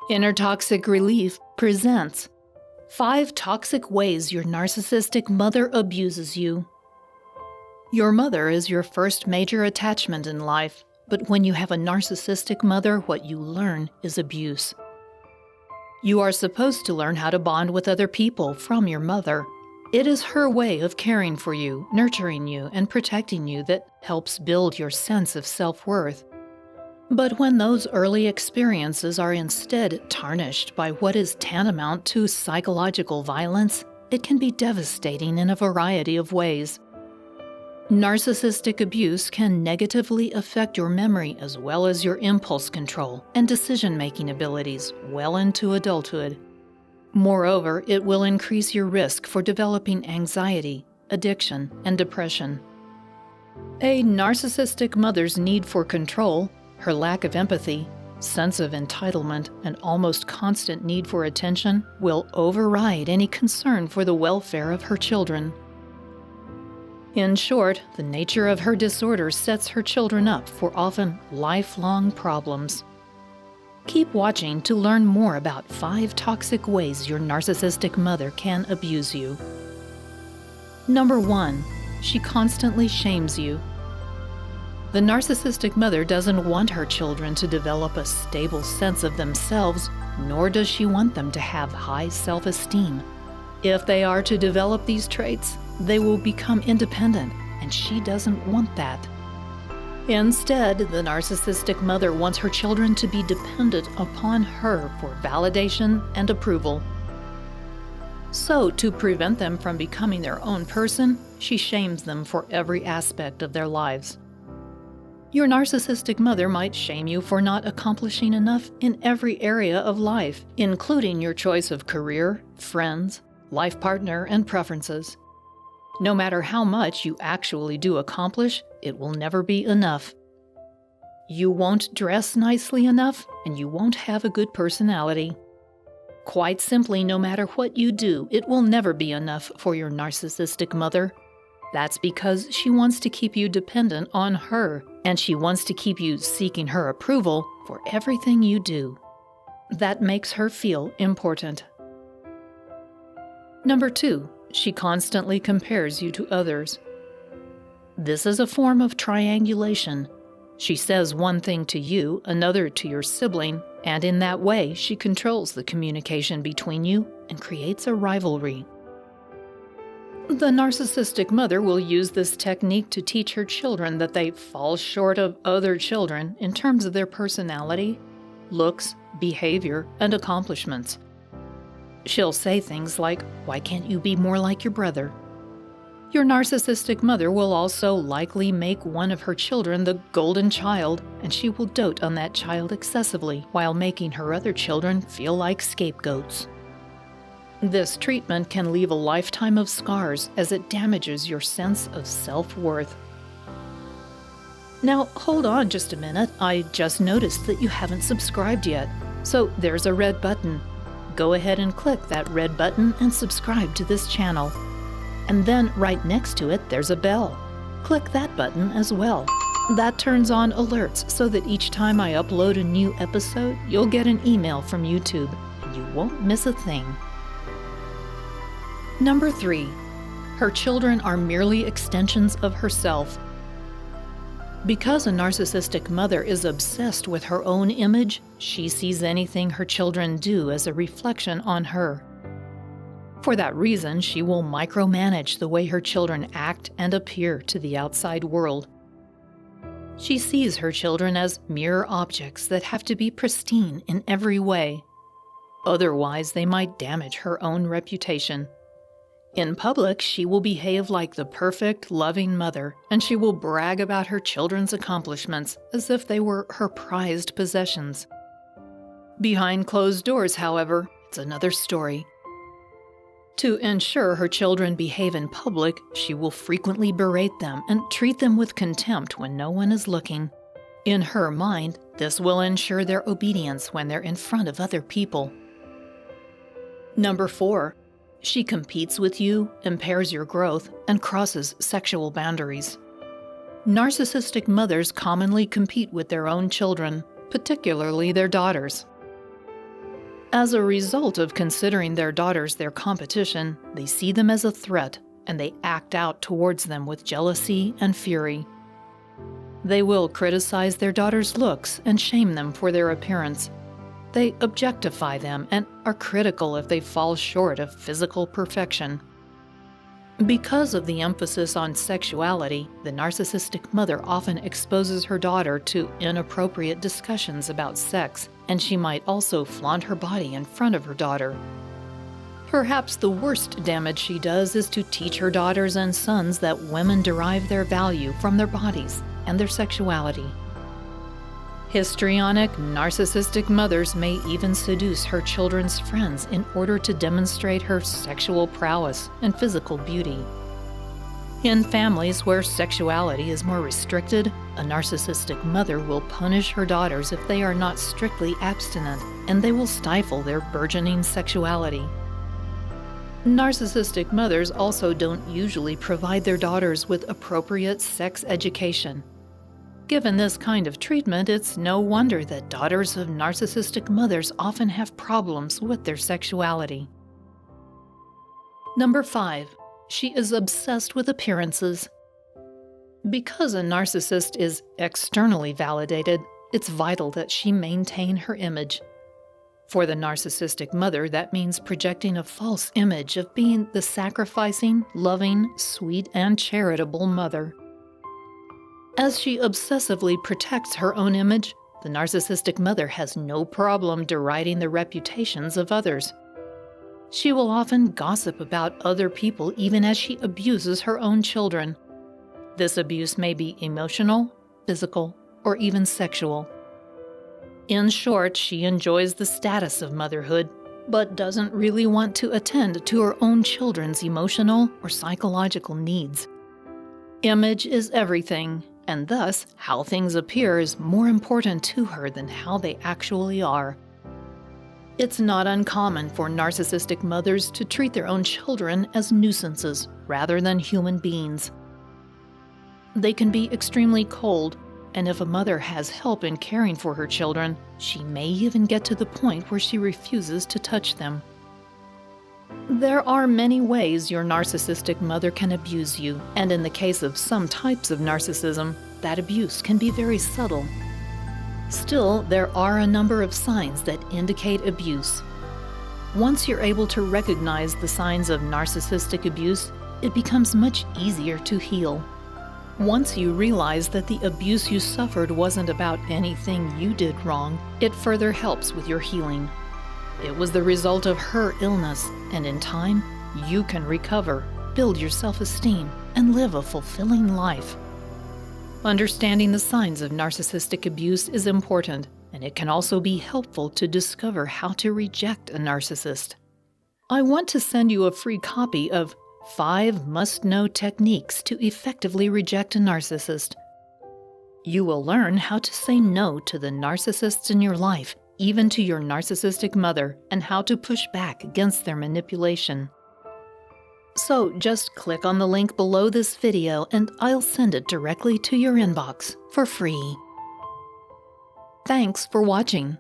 Inner Toxic Relief presents 5 Toxic Ways Your Narcissistic Mother Abuses You. Your mother is your first major attachment in life, but when you have a narcissistic mother, what you learn is abuse. You are supposed to learn how to bond with other people from your mother. It is her way of caring for you, nurturing you, and protecting you that helps build your sense of self-worth. But when those early experiences are instead tarnished by what is tantamount to psychological violence, it can be devastating in a variety of ways. Narcissistic abuse can negatively affect your memory as well as your impulse control and decision-making abilities well into adulthood. Moreover, it will increase your risk for developing anxiety, addiction, and depression. A narcissistic mother's need for control, her lack of empathy, sense of entitlement, and almost constant need for attention will override any concern for the welfare of her children. In short, the nature of her disorder sets her children up for often lifelong problems. Keep watching to learn more about 5 toxic ways your narcissistic mother can abuse you. Number 1. She constantly shames you. The narcissistic mother doesn't want her children to develop a stable sense of themselves, nor does she want them to have high self-esteem. If they are to develop these traits, they will become independent, and she doesn't want that. Instead, the narcissistic mother wants her children to be dependent upon her for validation and approval. So, to prevent them from becoming their own person, she shames them for every aspect of their lives. Your narcissistic mother might shame you for not accomplishing enough in every area of life, including your choice of career, friends, life partner, and preferences. No matter how much you actually do accomplish, it will never be enough. You won't dress nicely enough, and you won't have a good personality. Quite simply, no matter what you do, it will never be enough for your narcissistic mother. That's because she wants to keep you dependent on her, and she wants to keep you seeking her approval for everything you do. That makes her feel important. Number 2. She constantly compares you to others. This is a form of triangulation. She says one thing to you, another to your sibling, and in that way she controls the communication between you and creates a rivalry. The narcissistic mother will use this technique to teach her children that they fall short of other children in terms of their personality, looks, behavior, and accomplishments. She'll say things like, "Why can't you be more like your brother?" Your narcissistic mother will also likely make one of her children the golden child, and she will dote on that child excessively while making her other children feel like scapegoats. This treatment can leave a lifetime of scars as it damages your sense of self-worth. Now, hold on just a minute. I just noticed that you haven't subscribed yet. So there's a red button. Go ahead and click that red button and subscribe to this channel. And then right next to it, there's a bell. Click that button as well. That turns on alerts so that each time I upload a new episode, you'll get an email from YouTube, and you won't miss a thing. Number 3. Her children are merely extensions of herself. Because a narcissistic mother is obsessed with her own image, she sees anything her children do as a reflection on her. For that reason, she will micromanage the way her children act and appear to the outside world. She sees her children as mere objects that have to be pristine in every way. Otherwise, they might damage her own reputation. In public, she will behave like the perfect, loving mother, and she will brag about her children's accomplishments as if they were her prized possessions. Behind closed doors, however, it's another story. To ensure her children behave in public, she will frequently berate them and treat them with contempt when no one is looking. In her mind, this will ensure their obedience when they're in front of other people. Number 4. She competes with you, impairs your growth, and crosses sexual boundaries. Narcissistic mothers commonly compete with their own children, particularly their daughters. As a result of considering their daughters their competition, they see them as a threat, and they act out towards them with jealousy and fury. They will criticize their daughters' looks and shame them for their appearance. They objectify them and are critical if they fall short of physical perfection. Because of the emphasis on sexuality, the narcissistic mother often exposes her daughter to inappropriate discussions about sex, and she might also flaunt her body in front of her daughter. Perhaps the worst damage she does is to teach her daughters and sons that women derive their value from their bodies and their sexuality. Histrionic, narcissistic mothers may even seduce her children's friends in order to demonstrate her sexual prowess and physical beauty. In families where sexuality is more restricted, a narcissistic mother will punish her daughters if they are not strictly abstinent, and they will stifle their burgeoning sexuality. Narcissistic mothers also don't usually provide their daughters with appropriate sex education. Given this kind of treatment, it's no wonder that daughters of narcissistic mothers often have problems with their sexuality. Number 5. She is obsessed with appearances. Because a narcissist is externally validated, it's vital that she maintain her image. For the narcissistic mother, that means projecting a false image of being the sacrificing, loving, sweet, and charitable mother. As she obsessively protects her own image, the narcissistic mother has no problem deriding the reputations of others. She will often gossip about other people even as she abuses her own children. This abuse may be emotional, physical, or even sexual. In short, she enjoys the status of motherhood, but doesn't really want to attend to her own children's emotional or psychological needs. Image is everything, and thus how things appear is more important to her than how they actually are. It's not uncommon for narcissistic mothers to treat their own children as nuisances rather than human beings. They can be extremely cold, and if a mother has help in caring for her children, she may even get to the point where she refuses to touch them. There are many ways your narcissistic mother can abuse you, and in the case of some types of narcissism, that abuse can be very subtle. Still, there are a number of signs that indicate abuse. Once you're able to recognize the signs of narcissistic abuse, it becomes much easier to heal. Once you realize that the abuse you suffered wasn't about anything you did wrong, it further helps with your healing. It was the result of her illness, and in time, you can recover, build your self-esteem, and live a fulfilling life. Understanding the signs of narcissistic abuse is important, and it can also be helpful to discover how to reject a narcissist. I want to send you a free copy of 5 must-know techniques to effectively reject a narcissist. You will learn how to say no to the narcissists in your life, even to your narcissistic mother, and how to push back against their manipulation. So just click on the link below this video and I'll send it directly to your inbox for free. Thanks for watching.